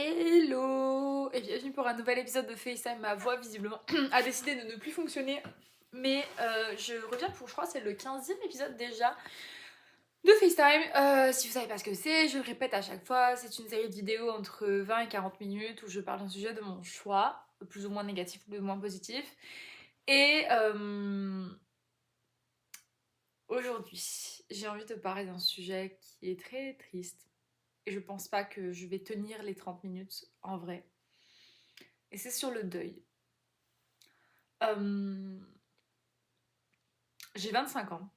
Hello et bienvenue pour un nouvel épisode de FaceTime. Ma voix visiblement a décidé de ne plus fonctionner, mais je reviens pour, je crois, c'est le 15e épisode déjà de FaceTime. Si vous savez pas ce que c'est, je le répète à chaque fois, c'est une série de vidéos entre 20 et 40 minutes où je parle d'un sujet de mon choix, plus ou moins négatif, plus ou moins positif. Et aujourd'hui, j'ai envie de parler d'un sujet qui est très triste. Et je pense pas que je vais tenir les 30 minutes en vrai. Et c'est sur le deuil. Euh, j'ai 25 ans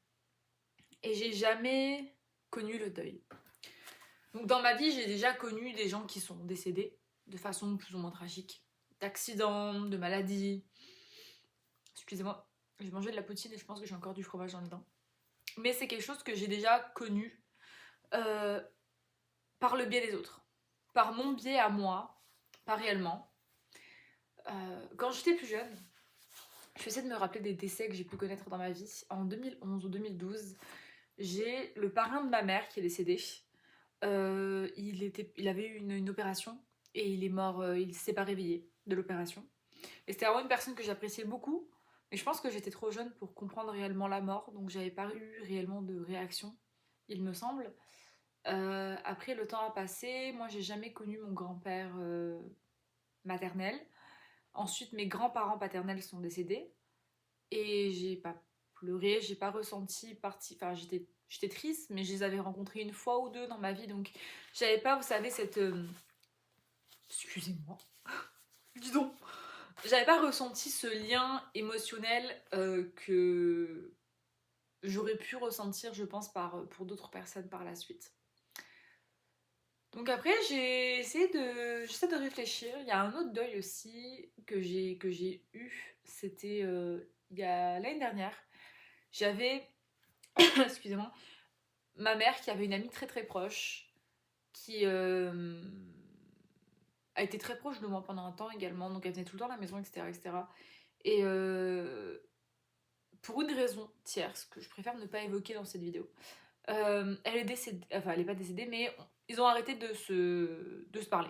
et j'ai jamais connu le deuil. Donc dans ma vie, j'ai déjà connu des gens qui sont décédés de façon plus ou moins tragique. D'accidents, de maladies. Excusez-moi, j'ai mangé de la poutine et je pense que j'ai encore du fromage dans les dents. Mais c'est quelque chose que j'ai déjà connu euh, par le biais des autres. Par mon biais à moi, pas réellement. Quand j'étais plus jeune, je vais essayer de me rappeler des décès que j'ai pu connaître dans ma vie. En 2011 ou 2012, j'ai le parrain de ma mère qui est décédé. Il avait eu une opération et il est mort, il s'est pas réveillé de l'opération. Et c'était vraiment une personne que j'appréciais beaucoup, mais je pense que j'étais trop jeune pour comprendre réellement la mort, donc j'avais pas eu réellement de réaction, il me semble. Après, le temps a passé, moi j'ai jamais connu mon grand-père maternel. Ensuite, mes grands-parents paternels sont décédés. Et j'ai pas pleuré, j'ai pas ressenti partie. Enfin, j'étais triste, mais je les avais rencontrés une fois ou deux dans ma vie, donc j'avais pas, vous savez, cette. Excusez-moi, dis donc. J'avais pas ressenti ce lien émotionnel que j'aurais pu ressentir, je pense, pour d'autres personnes par la suite. Donc après, j'essaie de réfléchir. Il y a un autre deuil aussi que j'ai eu. C'était il y a l'année dernière. J'avais excusez-moi, ma mère qui avait une amie très très proche, qui a été très proche de moi pendant un temps également, donc elle venait tout le temps à la maison, etc. etc. Et pour une raison tierce, que je préfère ne pas évoquer dans cette vidéo, elle est décédée, enfin elle n'est pas décédée, mais ils ont arrêté de se parler.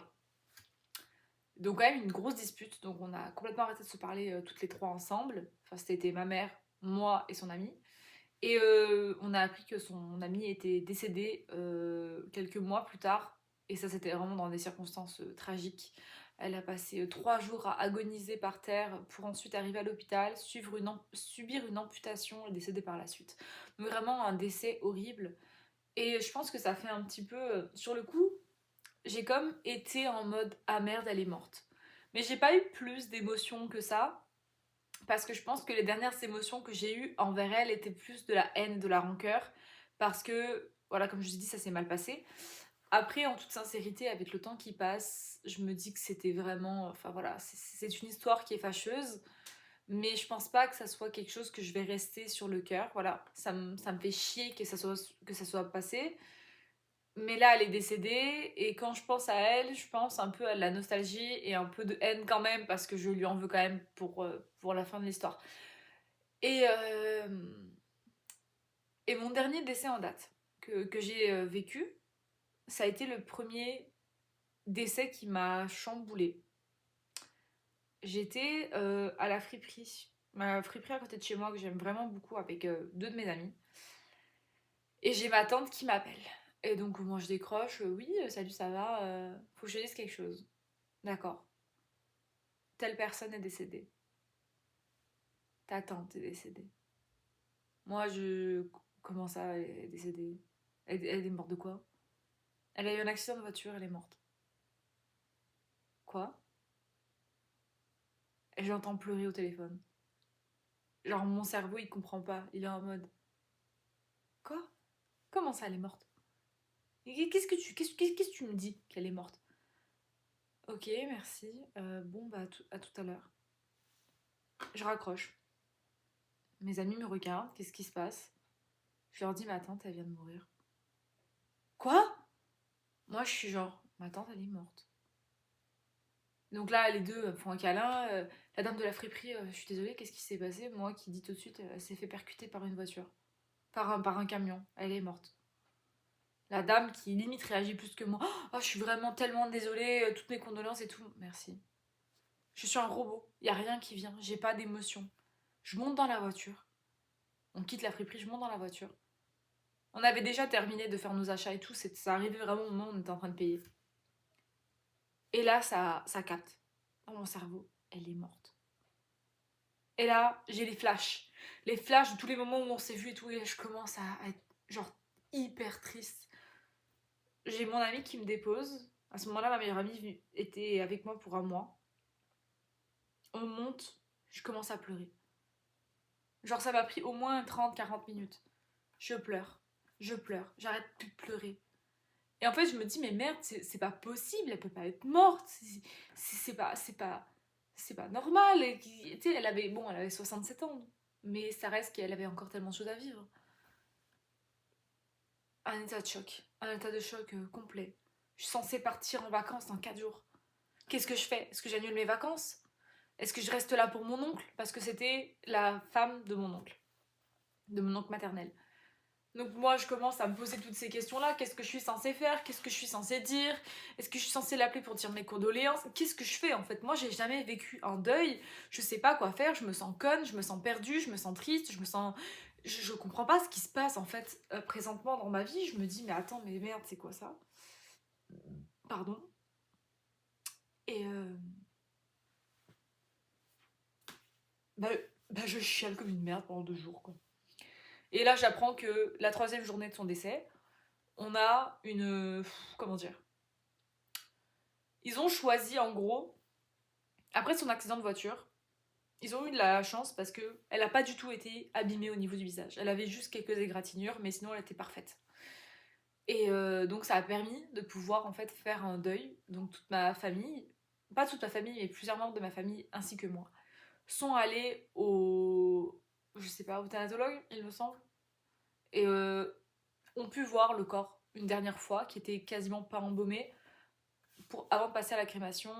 Donc quand même une grosse dispute, donc on a complètement arrêté de se parler toutes les trois ensemble, enfin c'était ma mère, moi et son amie. Et on a appris que son amie était décédée quelques mois plus tard. Et ça, c'était vraiment dans des circonstances tragiques. Elle a passé 3 jours à agoniser par terre pour ensuite arriver à l'hôpital, subir une amputation et décéder par la suite. Donc vraiment un décès horrible. Et je pense que ça fait un petit peu... sur le coup, j'ai comme été en mode « Ah merde, elle est morte ». Mais j'ai pas eu plus d'émotions que ça. Parce que je pense que les dernières émotions que j'ai eues envers elle étaient plus de la haine, de la rancœur. Parce que, voilà, comme je vous ai dit, ça s'est mal passé. Après, en toute sincérité, avec le temps qui passe, je me dis que c'était vraiment... Enfin voilà, c'est une histoire qui est fâcheuse. Mais je pense pas que ça soit quelque chose que je vais rester sur le cœur. Voilà, ça me fait chier que ça soit passé. Mais là, elle est décédée, et quand je pense à elle, je pense un peu à de la nostalgie et un peu de haine quand même, parce que je lui en veux quand même pour la fin de l'histoire. Et, euh, et mon dernier décès en date que j'ai vécu, ça a été le premier décès qui m'a chamboulée. J'étais à la friperie, ma friperie à côté de chez moi que j'aime vraiment beaucoup avec deux de mes amis. Et j'ai ma tante qui m'appelle. Et donc moi je décroche, oui, salut, ça va, faut que je te dise quelque chose. D'accord. Telle personne est décédée. Ta tante est décédée. Moi je... Comment ça, elle est décédée? Elle est morte de quoi? Elle a eu un accident de voiture, elle est morte. Quoi? Et j'entends pleurer au téléphone. Genre mon cerveau il comprend pas, il est en mode... Quoi? Comment ça elle est morte? Qu'est-ce que tu me dis qu'elle est morte? Ok, merci. Bon bah à tout à l'heure. Je raccroche. Mes amis me regardent, qu'est-ce qui se passe? Je leur dis ma tante elle vient de mourir. Quoi? Moi je suis genre, ma tante elle est morte. Donc là, les deux font un câlin. La dame de la friperie, je suis désolée, qu'est-ce qui s'est passé? Moi qui dis tout de suite, elle s'est fait percuter par une voiture. Par un camion. Elle est morte. La dame qui limite réagit plus que moi. Oh, je suis vraiment tellement désolée, toutes mes condoléances et tout. Merci. Je suis un robot, il y a rien qui vient, j'ai pas d'émotion. Je monte dans la voiture. On quitte la friperie, je monte dans la voiture. On avait déjà terminé de faire nos achats et tout, ça arrivait vraiment au moment où on était en train de payer. Et là, ça capte. Dans mon cerveau, elle est morte. Et là, j'ai les flashs. Les flashs de tous les moments où on s'est vu et tout, et je commence à être genre hyper triste. J'ai mon ami qui me dépose. À ce moment-là, ma meilleure amie était avec moi pour un mois. On monte, je commence à pleurer. Genre ça m'a pris au moins 30-40 minutes. Je pleure, j'arrête plus de pleurer. Et en fait, je me dis, mais merde, c'est pas possible, elle peut pas être morte. C'est pas normal. Et, tu sais, elle avait 67 ans, mais ça reste qu'elle avait encore tellement de choses à vivre. Un état de choc, complet. Je suis censée partir en vacances dans 4 jours. Qu'est-ce que je fais? Est-ce que j'annule mes vacances? Est-ce que je reste là pour mon oncle? Parce que c'était la femme de mon oncle maternel. Donc moi, je commence à me poser toutes ces questions-là. Qu'est-ce que je suis censée faire? Qu'est-ce que je suis censée dire? Est-ce que je suis censée l'appeler pour dire mes condoléances? Qu'est-ce que je fais en fait? Moi, j'ai jamais vécu un deuil. Je sais pas quoi faire. Je me sens conne, je me sens perdue, je me sens triste, je comprends pas ce qui se passe en fait présentement dans ma vie. Je me dis, mais attends, mais merde, c'est quoi ça? Pardon. Et bah, je chiale comme une merde pendant 2 jours, quoi. Et là, j'apprends que la 3e journée de son décès, on a une... Comment dire? Ils ont choisi, en gros, après son accident de voiture, ils ont eu de la chance parce que elle a pas du tout été abîmée au niveau du visage. Elle avait juste quelques égratignures, mais sinon elle était parfaite. Et donc ça a permis de pouvoir en fait faire un deuil. Donc toute ma famille, pas toute ma famille, mais plusieurs membres de ma famille ainsi que moi, sont allés je sais pas, au thanatologue, il me semble, et ont pu voir le corps une dernière fois, qui était quasiment pas embaumé, avant de passer à la crémation,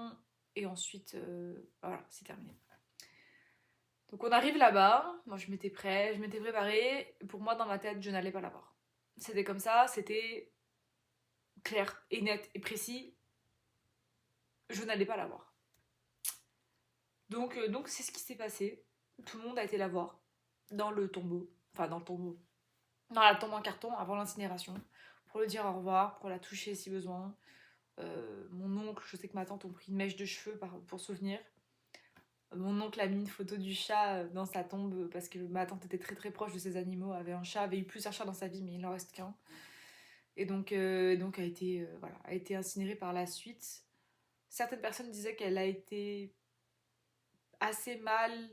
et ensuite, voilà, c'est terminé. Donc on arrive là-bas, moi je m'étais préparée, pour moi dans ma tête je n'allais pas la voir. C'était comme ça, c'était clair et net et précis, je n'allais pas la voir. Donc c'est ce qui s'est passé, tout le monde a été la voir, dans le tombeau, dans la tombe en carton avant l'incinération, pour lui dire au revoir, pour la toucher si besoin. Mon oncle, je sais que ma tante ont pris une mèche de cheveux pour souvenir. Mon oncle a mis une photo du chat dans sa tombe parce que ma tante était très très proche de ses animaux, avait un chat, avait eu plusieurs chats dans sa vie mais il n'en reste qu'un. Et donc a été incinérée par la suite. Certaines personnes disaient qu'elle a été assez mal,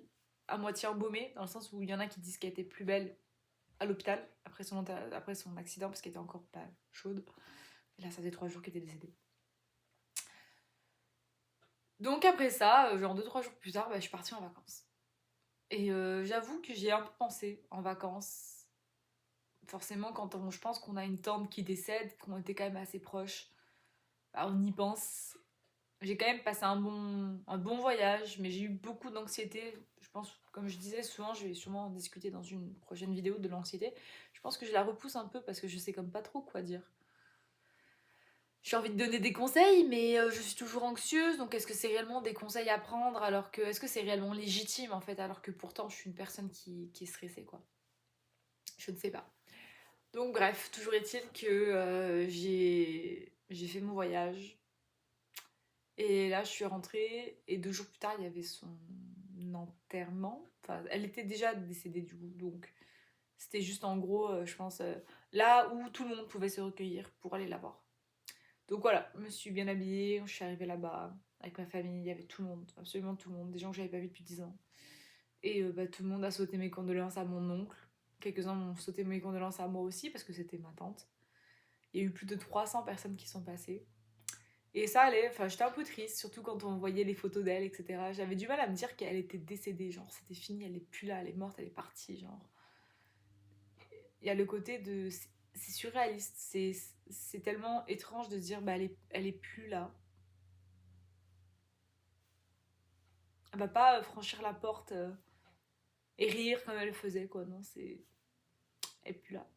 à moitié embaumée, dans le sens où il y en a qui disent qu'elle était plus belle à l'hôpital après son accident parce qu'elle était encore pas chaude. Et là ça faisait 3 jours qu'elle était décédée. Donc après ça, genre 2-3 jours plus tard, je suis partie en vacances. Et j'avoue que j'ai un peu pensé en vacances. Forcément, je pense qu'on a une tante qui décède, qu'on était quand même assez proches, on y pense. J'ai quand même passé un bon voyage, mais j'ai eu beaucoup d'anxiété. Je pense, comme je disais souvent, je vais sûrement en discuter dans une prochaine vidéo de l'anxiété. Je pense que je la repousse un peu parce que je sais comme pas trop quoi dire. J'ai envie de donner des conseils, mais je suis toujours anxieuse, donc est-ce que c'est réellement des conseils à prendre est-ce que c'est réellement légitime en fait, alors que pourtant je suis une personne qui est stressée, quoi. Je ne sais pas. Donc bref, toujours est-il que j'ai fait mon voyage. Et là, je suis rentrée et 2 jours plus tard, il y avait son enterrement. Enfin, elle était déjà décédée du coup, donc c'était juste en gros, je pense, là où tout le monde pouvait se recueillir pour aller la voir. Donc voilà, je me suis bien habillée, je suis arrivée là-bas avec ma famille, il y avait tout le monde, absolument tout le monde, des gens que j'avais pas vus depuis 10 ans. Et tout le monde a sauté mes condoléances à mon oncle. Quelques-uns m'ont sauté mes condoléances à moi aussi parce que c'était ma tante. Il y a eu plus de 300 personnes qui sont passées. Et ça allait, enfin j'étais un peu triste, surtout quand on voyait les photos d'elle, etc. J'avais du mal à me dire qu'elle était décédée, genre c'était fini, elle est plus là, elle est morte, elle est partie, genre. Il y a le côté de... C'est surréaliste, c'est tellement étrange de se dire, elle est plus là. Elle va pas franchir la porte et rire comme elle le faisait, quoi, non, c'est... Elle est plus là.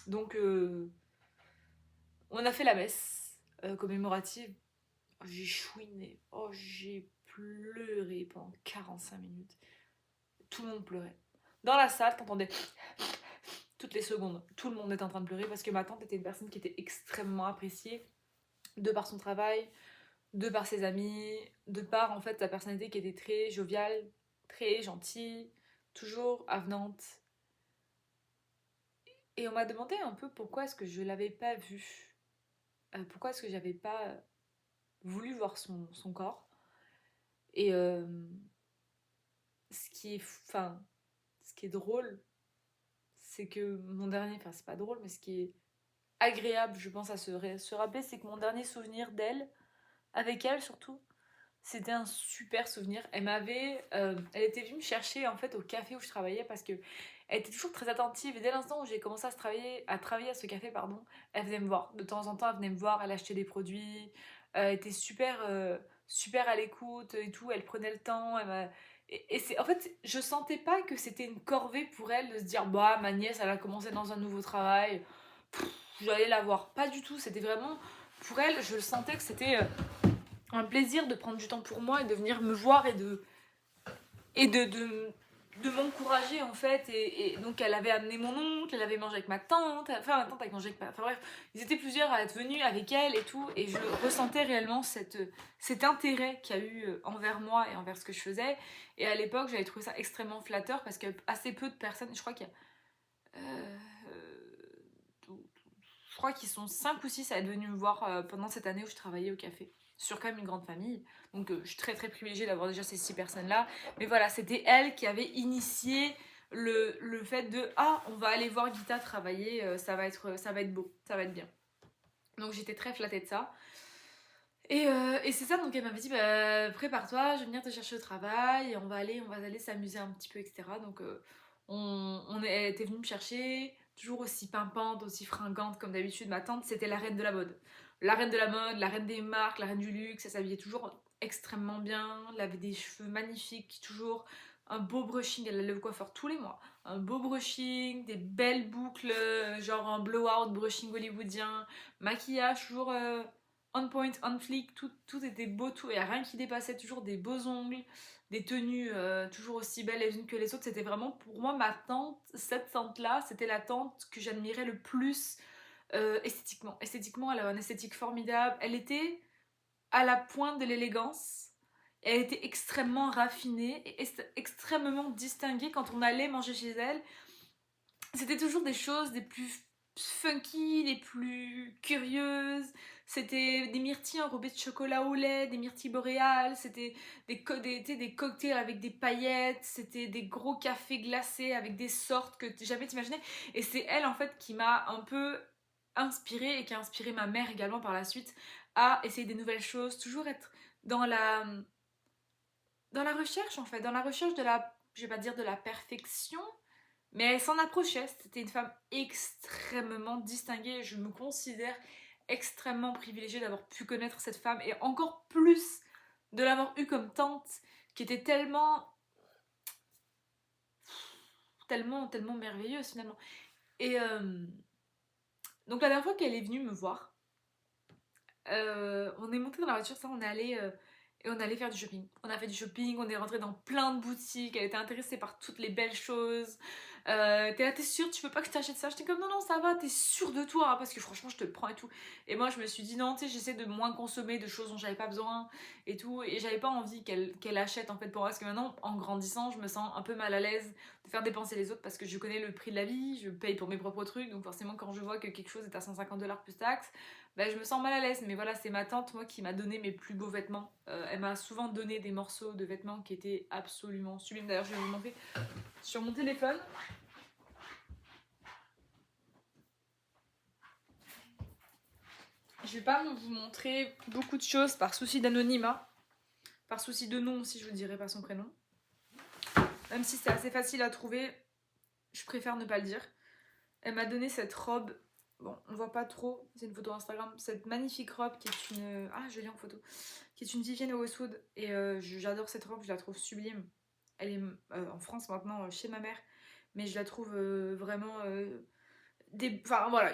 Donc, On a fait la messe commémorative. J'ai chouiné. Oh, j'ai pleuré pendant 45 minutes. Tout le monde pleurait. Dans la salle, t'entendais toutes les secondes. Tout le monde était en train de pleurer parce que ma tante était une personne qui était extrêmement appréciée de par son travail, de par ses amis, de par en fait sa personnalité qui était très joviale, très gentille, toujours avenante. Et on m'a demandé un peu pourquoi est-ce que je l'avais pas vue, pourquoi est-ce que j'avais pas voulu voir son corps. Et ce qui est, enfin, ce qui est drôle, c'est que mon dernier, enfin c'est pas drôle, mais ce qui est agréable, je pense, à se rappeler, c'est que mon dernier souvenir d'elle, avec elle surtout, c'était un super souvenir. Elle était venue me chercher en fait au café où je travaillais parce que elle était toujours très attentive et dès l'instant où j'ai commencé à travailler à ce café, pardon, elle venait me voir. De temps en temps, elle venait me voir, elle achetait des produits, elle était super à l'écoute et tout. Elle prenait le temps. Et c'est en fait, je sentais pas que c'était une corvée pour elle de se dire bah ma nièce, elle a commencé dans un nouveau travail, j'allais la voir. Pas du tout. C'était vraiment pour elle, je le sentais que c'était un plaisir de prendre du temps pour moi et de venir me voir et de m'encourager en fait. Et donc elle avait amené mon oncle, elle avait mangé avec ma tante, enfin ma tante avait mangé avec ma... Enfin bref, ils étaient plusieurs à être venus avec elle et tout. Et je ressentais réellement cet intérêt qu'il y a eu envers moi et envers ce que je faisais. Et à l'époque, j'avais trouvé ça extrêmement flatteur parce que assez peu de personnes, je crois qu'il y a... je crois qu'ils sont 5 ou 6 à être venus me voir pendant cette année où je travaillais au café. Sur quand même une grande famille. Donc je suis très très privilégiée d'avoir déjà ces 6 personnes-là. Mais voilà, c'était elle qui avait initié le fait de ah, on va aller voir Guita travailler, ça va être beau, ça va être bien. Donc j'étais très flattée de ça. Et c'est ça, donc elle m'avait dit bah, prépare-toi, je vais venir te chercher au travail, on va aller s'amuser un petit peu, etc. Donc elle était venue me chercher, toujours aussi pimpante, aussi fringante comme d'habitude. Ma tante, c'était la reine de la mode. La reine de la mode, la reine des marques, la reine du luxe, elle s'habillait toujours extrêmement bien, elle avait des cheveux magnifiques, toujours un beau brushing, elle allait au coiffeur tous les mois. Un beau brushing, des belles boucles, genre un blowout brushing hollywoodien, maquillage toujours on point, on flic, tout était beau, tout, et rien qui dépassait, toujours des beaux ongles, des tenues toujours aussi belles les unes que les autres. C'était vraiment pour moi ma tante, cette tante-là, c'était la tante que j'admirais le plus esthétiquement. Esthétiquement, elle avait une esthétique formidable, elle était à la pointe de l'élégance. Elle était extrêmement raffinée et extrêmement distinguée quand on allait manger chez elle. C'était toujours des choses des plus funky, les plus curieuses. C'était des myrtilles enrobées de chocolat au lait, des myrtilles boréales, c'était des cocktails avec des paillettes, c'était des gros cafés glacés avec des sortes que jamais t'imaginais. Et c'est elle en fait qui m'a un peu inspirée et qui a inspiré ma mère également par la suite à essayer des nouvelles choses, toujours être dans la recherche en fait, dans la recherche de la, je vais pas dire de la perfection, mais elle s'en approchait. C'était une femme extrêmement distinguée. Je me considère extrêmement privilégiée d'avoir pu connaître cette femme et encore plus de l'avoir eue comme tante qui était tellement merveilleuse finalement. Et donc la dernière fois qu'elle est venue me voir, on est monté dans la voiture, ça, on est allé et on allait faire du shopping. On a fait du shopping, on est rentré dans plein de boutiques, elle était intéressée par toutes les belles choses. T'es là, t'es sûre, tu veux pas que je t'achète ça? J'étais comme non, non, ça va, t'es sûre de toi, hein, parce que franchement, je te le prends et tout. Et moi, je me suis dit non, tu sais, j'essaie de moins consommer de choses dont j'avais pas besoin et tout. Et j'avais pas envie qu'elle achète en fait pour moi, parce que maintenant, en grandissant, je me sens un peu mal à l'aise de faire dépenser les autres parce que je connais le prix de la vie, je paye pour mes propres trucs, donc forcément, quand je vois que quelque chose est à 150$ plus taxes, bah, je me sens mal à l'aise. Mais voilà, c'est ma tante, moi, qui m'a donné mes plus beaux vêtements. Elle m'a souvent donné des morceaux de vêtements qui étaient absolument sublimes. D'ailleurs, je vais vous montrer sur mon téléphone. Je vais pas vous montrer beaucoup de choses par souci d'anonymat. Par souci de nom aussi, je vous dirai pas son prénom. Même si c'est assez facile à trouver, je préfère ne pas le dire. Elle m'a donné cette robe. Bon, on voit pas trop, c'est une photo Instagram. Cette magnifique robe qui est une... Ah, je l'ai en photo. Qui est une Vivienne Westwood. Et j'adore cette robe, je la trouve sublime. Elle est en France maintenant, chez ma mère. Mais je la trouve vraiment Enfin voilà,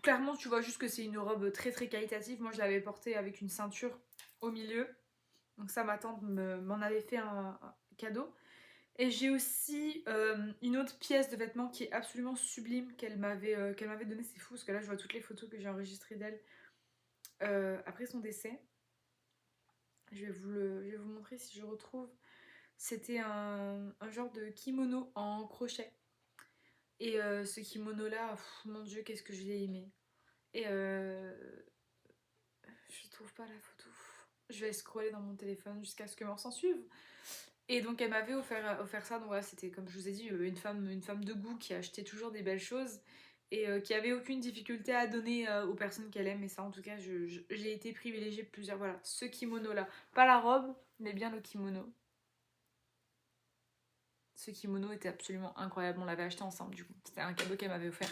clairement tu vois juste que c'est une robe très très qualitative. Moi je l'avais portée avec une ceinture au milieu. Donc ça, ma tante m'en avait fait un cadeau. Et j'ai aussi une autre pièce de vêtement qui est absolument sublime qu'elle m'avait donnée. C'est fou parce que là je vois toutes les photos que j'ai enregistrées d'elle après son décès. Je vais vous montrer si je retrouve. C'était un genre de kimono en crochet. Et ce kimono là, mon dieu, qu'est-ce que je l'ai aimé. Et je trouve pas la photo. Je vais scroller dans mon téléphone jusqu'à ce que m'en s'en suive. Et donc elle m'avait offert ça, donc voilà, c'était comme je vous ai dit, une femme de goût qui achetait toujours des belles choses et qui avait aucune difficulté à donner aux personnes qu'elle aime. Et ça, en tout cas, j'ai été privilégiée de plusieurs. Voilà, ce kimono-là. Pas la robe, mais bien le kimono. Ce kimono était absolument incroyable, on l'avait acheté ensemble du coup. C'était un cadeau qu'elle m'avait offert.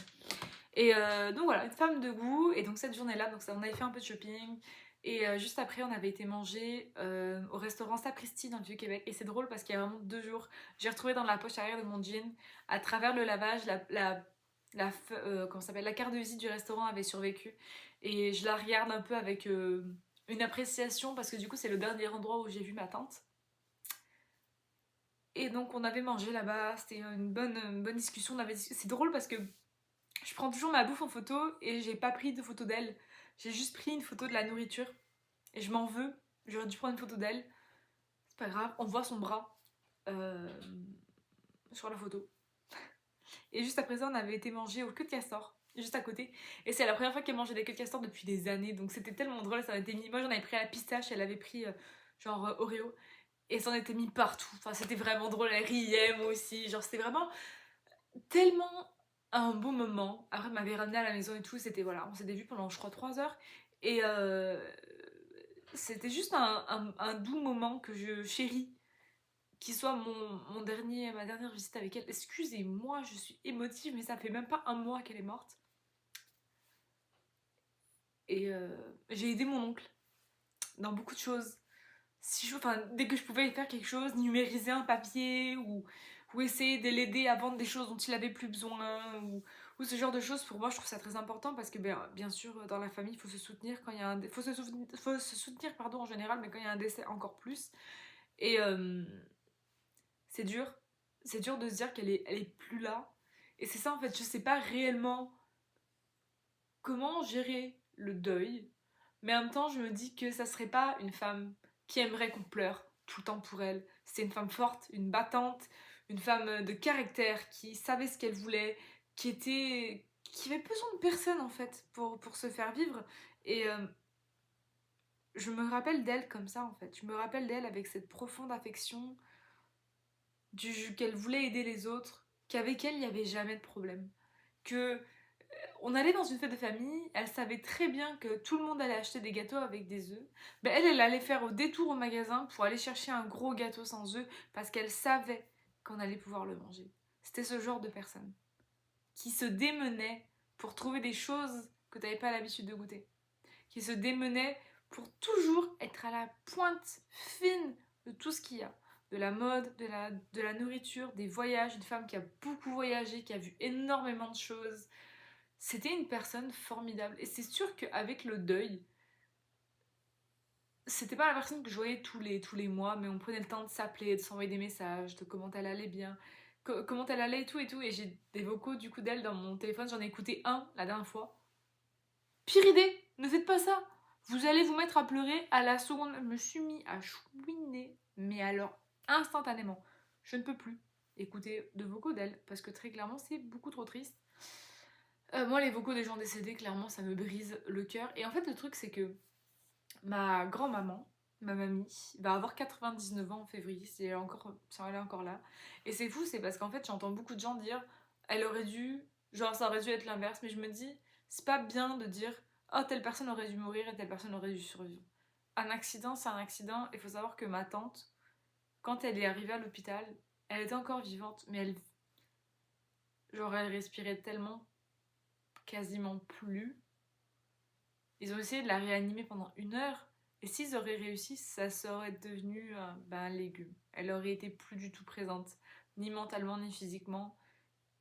Et donc voilà, une femme de goût. Et donc cette journée-là, donc on avait fait un peu de shopping. Et juste après, on avait été manger au restaurant Sapristi dans le Vieux-Québec. Et c'est drôle parce qu'il y a vraiment 2 jours, j'ai retrouvé dans la poche arrière de mon jean, à travers le lavage, comment ça s'appelle, la carte de visite du restaurant avait survécu. Et je la regarde un peu avec une appréciation parce que du coup, c'est le dernier endroit où j'ai vu ma tante. Et donc, on avait mangé là-bas. C'était une bonne discussion. C'est drôle parce que je prends toujours ma bouffe en photo et j'ai pas pris de photo d'elle. J'ai juste pris une photo de la nourriture. Et je m'en veux. J'aurais dû prendre une photo d'elle. C'est pas grave. On voit son bras euh, sur la photo. Et juste après ça, on avait été manger au queue de castor. Juste à côté. Et c'est la première fois qu'elle mangeait des queues de castor depuis des années. Donc c'était tellement drôle. Ça m'était mis. Moi j'en avais pris à la pistache. Elle avait pris genre Oreo. Et ça en était mis partout. Enfin, c'était vraiment drôle. Elle riait, moi aussi. Genre, c'était vraiment tellement un beau moment. Après, elle m'avait ramené à la maison et tout. C'était, voilà, on s'était vu pendant, je crois, 3 heures. Et c'était juste un doux moment que je chéris. Qui soit ma dernière visite avec elle. Excusez-moi, je suis émotive, mais ça fait même pas un mois qu'elle est morte. Et j'ai aidé mon oncle dans beaucoup de choses. Dès que je pouvais faire quelque chose, numériser un papier ou essayer de l'aider à vendre des choses dont il avait plus besoin ou ce genre de choses, pour moi je trouve ça très important parce que bien sûr dans la famille il faut se soutenir quand il y a faut se soutenir pardon en général, mais quand il y a un décès encore plus. Et c'est dur, c'est dur de se dire elle est plus là. Et c'est ça en fait, je sais pas réellement comment gérer le deuil, mais en même temps je me dis que ça serait pas une femme qui aimerait qu'on pleure tout le temps pour elle. C'est une femme forte, une battante, une femme de caractère qui savait ce qu'elle voulait, qui avait besoin de personne en fait pour se faire vivre. Et je me rappelle d'elle comme ça en fait. Je me rappelle d'elle avec cette profonde affection, qu'elle voulait aider les autres, qu'avec elle il n'y avait jamais de problème. Que on allait dans une fête de famille, elle savait très bien que tout le monde allait acheter des gâteaux avec des œufs. Ben elle allait faire au détour au magasin pour aller chercher un gros gâteau sans œufs parce qu'elle savait qu'on allait pouvoir le manger. C'était ce genre de personne qui se démenait pour trouver des choses que tu n'avais pas l'habitude de goûter. Qui se démenait pour toujours être à la pointe fine de tout ce qu'il y a. De la mode, de la nourriture, des voyages. Une femme qui a beaucoup voyagé, qui a vu énormément de choses. C'était une personne formidable. Et c'est sûr qu'avec le deuil, c'était pas la personne que je voyais tous les mois, mais on prenait le temps de s'appeler, de s'envoyer des messages, de comment elle allait bien, comment elle allait et tout et tout. Et j'ai des vocaux du coup d'elle dans mon téléphone, j'en ai écouté un la dernière fois. Pire idée, ne faites pas ça. Vous allez vous mettre à pleurer à la seconde. Je me suis mis à chouiner, mais alors instantanément. Je ne peux plus écouter de vocaux d'elle parce que très clairement c'est beaucoup trop triste. Moi, les vocaux des gens décédés, clairement, ça me brise le cœur. Et en fait, le truc, c'est que ma grand-maman, ma mamie, va avoir 99 ans en février, si elle est encore là. Et c'est fou, c'est parce qu'en fait, j'entends beaucoup de gens dire, elle aurait dû, genre, ça aurait dû être l'inverse. Mais je me dis, c'est pas bien de dire, oh, telle personne aurait dû mourir et telle personne aurait dû survivre. Un accident, c'est un accident. Il faut savoir que ma tante, quand elle est arrivée à l'hôpital, elle était encore vivante, mais elle respirait tellement quasiment plus. Ils ont essayé de la réanimer pendant 1 heure. Et s'ils auraient réussi, ça serait devenu un légume. Elle aurait été plus du tout présente, ni mentalement, ni physiquement.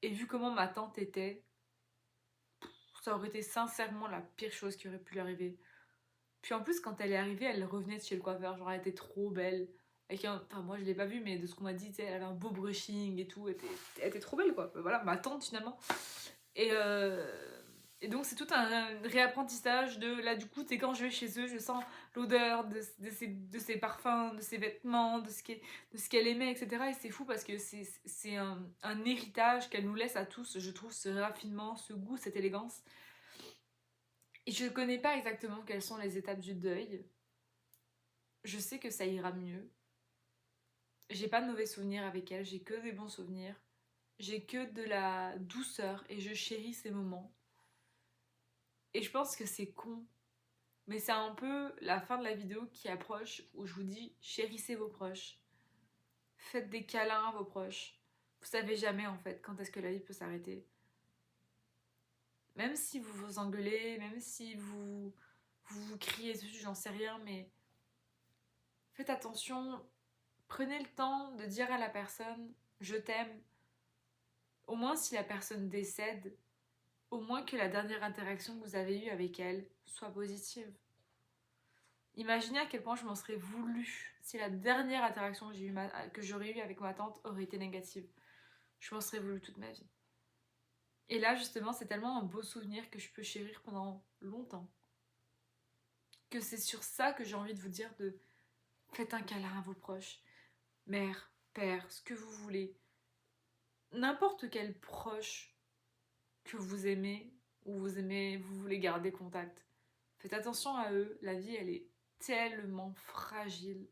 Et vu comment ma tante était, ça aurait été sincèrement la pire chose qui aurait pu lui arriver. Puis en plus, quand elle est arrivée, elle revenait de chez le coiffeur, genre elle était trop belle. Enfin, moi je l'ai pas vue, mais de ce qu'on m'a dit, tu sais, elle avait un beau brushing et tout, elle était trop belle quoi. Voilà, ma tante finalement. Et, et donc c'est tout un réapprentissage de là du coup, quand je vais chez eux, je sens l'odeur de ses parfums, de ses vêtements, de ce qu'elle aimait, etc. Et c'est fou parce que c'est un héritage qu'elle nous laisse à tous, je trouve, ce raffinement, ce goût, cette élégance. Et je connais pas exactement quelles sont les étapes du deuil. Je sais que ça ira mieux. J'ai pas de mauvais souvenirs avec elle, j'ai que des bons souvenirs. J'ai que de la douceur et je chéris ces moments. Et je pense que c'est con, mais c'est un peu la fin de la vidéo qui approche où je vous dis chérissez vos proches. Faites des câlins à vos proches. Vous savez jamais en fait quand est-ce que la vie peut s'arrêter. Même si vous vous engueulez, même si vous criez dessus, j'en sais rien, mais faites attention. Prenez le temps de dire à la personne je t'aime. Au moins si la personne décède, au moins que la dernière interaction que vous avez eue avec elle soit positive. Imaginez à quel point je m'en serais voulu si la dernière interaction que j'aurais eue avec ma tante aurait été négative. Je m'en serais voulu toute ma vie. Et là, justement, c'est tellement un beau souvenir que je peux chérir pendant longtemps. Que c'est sur ça que j'ai envie de vous dire de faites un câlin à vos proches. Mère, père, ce que vous voulez. N'importe quel proche que vous aimez ou vous voulez garder contact. Faites attention à eux. La vie, elle est tellement fragile.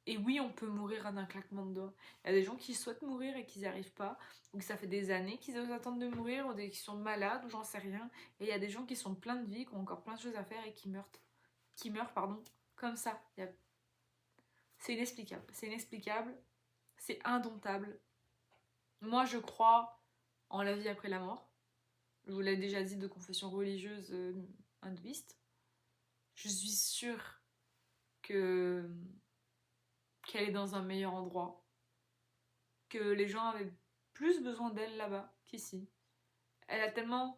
Et oui, on peut mourir d'un claquement de doigts. Il y a des gens qui souhaitent mourir et qui n'y arrivent pas, ou que ça fait des années qu'ils attendent de mourir, ou qui sont malades, ou j'en sais rien. Et il y a des gens qui sont pleins de vie, qui ont encore plein de choses à faire et qui meurent, comme ça. C'est inexplicable. C'est inexplicable. C'est indomptable. Moi, je crois en la vie après la mort. Je vous l'ai déjà dit, de confession religieuse hindouiste. Je suis sûre qu'elle est dans un meilleur endroit, que les gens avaient plus besoin d'elle là-bas qu'ici. Elle a tellement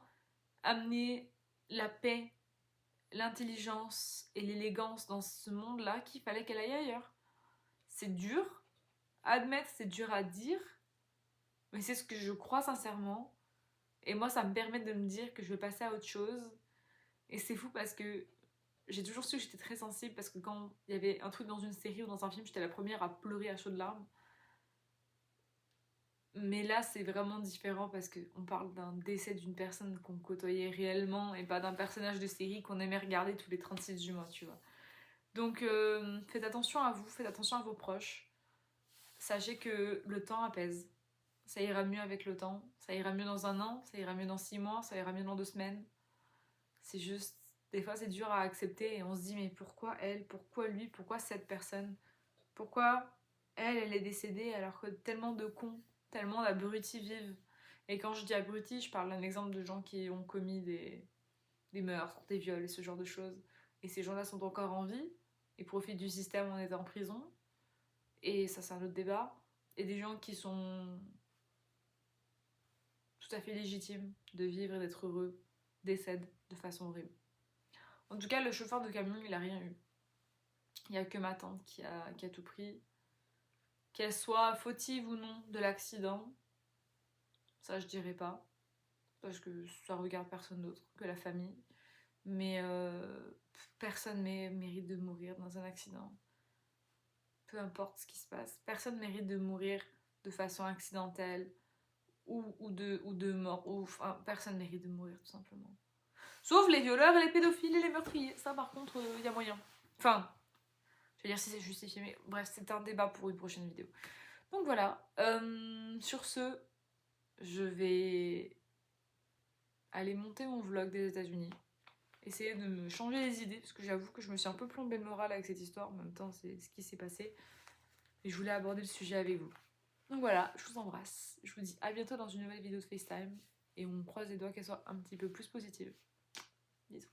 amené la paix, l'intelligence et l'élégance dans ce monde-là qu'il fallait qu'elle aille ailleurs. C'est dur à admettre, c'est dur à dire, mais c'est ce que je crois sincèrement. Et moi, ça me permet de me dire que je vais passer à autre chose. Et c'est fou parce que j'ai toujours su que j'étais très sensible, parce que quand il y avait un truc dans une série ou dans un film, j'étais la première à pleurer à chaudes larmes. Mais là, c'est vraiment différent parce qu'on parle d'un décès d'une personne qu'on côtoyait réellement et pas d'un personnage de série qu'on aimait regarder tous les 36 du mois, tu vois. Donc, faites attention à vous, faites attention à vos proches. Sachez que le temps apaise. Ça ira mieux avec le temps. Ça ira mieux dans 1 an, ça ira mieux dans 6 mois, ça ira mieux dans 2 semaines. C'est juste, des fois, c'est dur à accepter et on se dit, mais pourquoi elle, pourquoi lui, pourquoi cette personne, pourquoi elle est décédée alors que tellement de cons, tellement d'abrutis vivent. Et quand je dis abrutis, je parle d'un exemple de gens qui ont commis des meurtres, des viols et ce genre de choses. Et ces gens-là sont encore en vie et profitent du système en étant en prison. Et ça, c'est un autre débat. Et des gens qui sont tout à fait légitimes de vivre et d'être heureux décèdent de façon horrible. En tout cas, le chauffeur de camion, il a rien eu. Il n'y a que ma tante qui a tout pris. Qu'elle soit fautive ou non de l'accident, ça je dirais pas, parce que ça regarde personne d'autre que la famille. Mais personne mérite de mourir dans un accident. Peu importe ce qui se passe. Personne mérite de mourir de façon accidentelle ou de mort. Enfin, personne mérite de mourir tout simplement. Sauf les violeurs et les pédophiles et les meurtriers. Ça par contre, y a moyen. Enfin, je vais dire si c'est justifié, mais bref, c'est un débat pour une prochaine vidéo. Donc voilà, sur ce, je vais aller monter mon vlog des États-Unis. Essayer de me changer les idées, parce que j'avoue que je me suis un peu plombé le moral avec cette histoire. En même temps, c'est ce qui s'est passé. Et je voulais aborder le sujet avec vous. Donc voilà, je vous embrasse. Je vous dis à bientôt dans une nouvelle vidéo de FaceTime. Et on croise les doigts qu'elle soit un petit peu plus positive. Bisous.